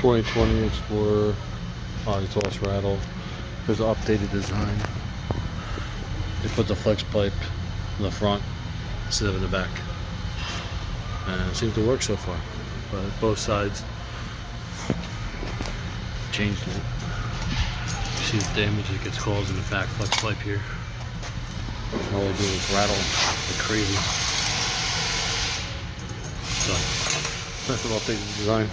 2020 Explorer exhaust rattle. There's an updated design. They put the flex pipe in the front instead of in the back, and it seems to work so far. But both sides changed it. You see the damage that gets caused in the back flex pipe here. All they do is rattle like crazy. So that's an updated design.